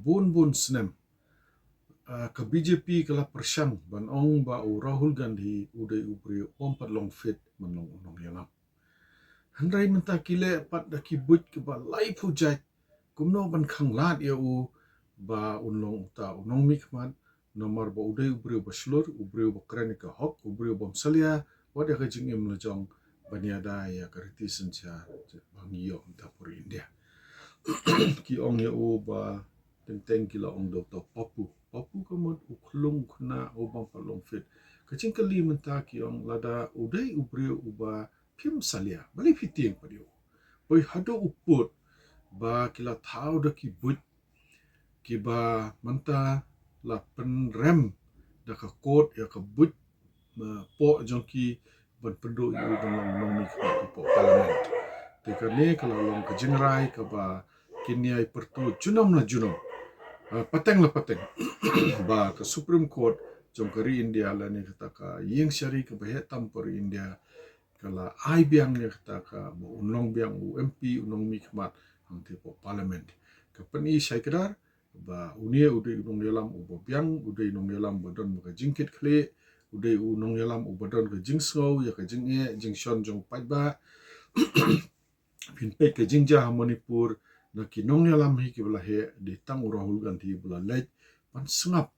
bun snem ka BJP kala persyang ban ong ba Rahul Gandhi udai ubri ompat long fit manlong unong yalam. Handrai menta kile pat da kibut ke ba lai pujat kumno ban khang lat ya u ba unlong ta unong mikmat nomor ba udai ubri ba slur ubri ba kranika hok ubri ba salia wada ka jingim lejong baniada ya kariti sencha bangiyo ta pur India. Ki ong ya u ba teng kila ong do to papu kamot uklung kuna obang palong fit kacing kali menta ki ong lada udai ubri uba pim salia bali fitieng padio boy hado uput ba kila tau da ki but ki ba menta la pen rem da ka kot ya ka but po jongki ban pendu yu dalam long mi ka po parliament te kane kalau long ka jingrai ka ba kiniai pertu junam na junam pateng la pateng ba ke Supreme Court jong kari India la ni kata ka yeng syari ke behetam per India kala ai biang ni kata ka unong biang UMP unong mikmat ang tipo parliament ke peni syai kedar ba unie udai unong yalam ubo biang udai unong yalam badon ka jingkit kle udai unong yalam ubadon ka jingsau ya ka jinge jingshon jong paiba pinpek ke jingja Manipur na kinong yalam hi ki bala he di Tang Rahul Gandhi bala lej ban sengap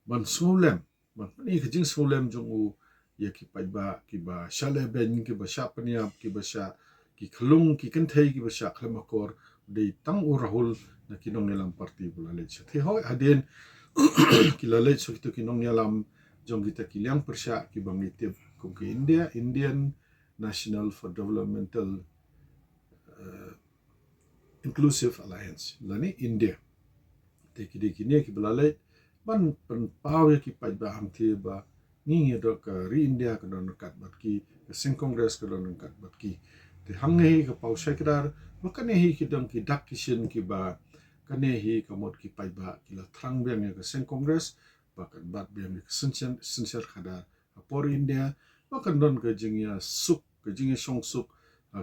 ban sengulem ban ni ke jing sengulem jong u ya ki paiba ki ba shale ben ki ba sha paniap ki ba sha ki khlung ki kenthei ki ba sha khlemakor di Tang Rahul na kinong yalam parti bala lej the hoi aden ki la lej so kinong yalam jong kita ki liang persya ki bang itip kum ki India Indian National for Developmental Inclusive Alliance lani India te ki de kini ki belalai ban pen pau ya ki paj ba hang the ba ni do ka ri India ka don kat bat ki ka sing congress ka don kat bat ki te hang hi ka pau sekdar ba ka ne hi ki dong ki dak ki sin ki ba ka ne hi ka mod ki paj ba ki la thrang biang ya ka sing congress ba kan bat biang ka sinsen khada por India ba kan don ka jing ya suk ka jing ya song suk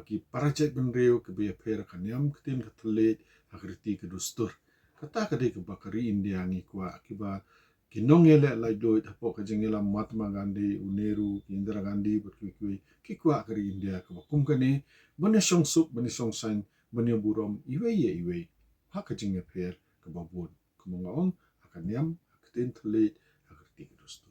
ki parajat benreu ke biya pera kanyam ketin ketele akriti ke dustur kata kade ke bakari India ngi kwa akiba kinong ele lai doit hapo ke jengela Mahatma Gandhi Uneru Indira Gandhi berkui ki kwa kari India ke bakum kane bane song suk bane song sain bane burom iwe ha ke jengya per ke babun kemongaong akan yam ketin tele akriti ke dustur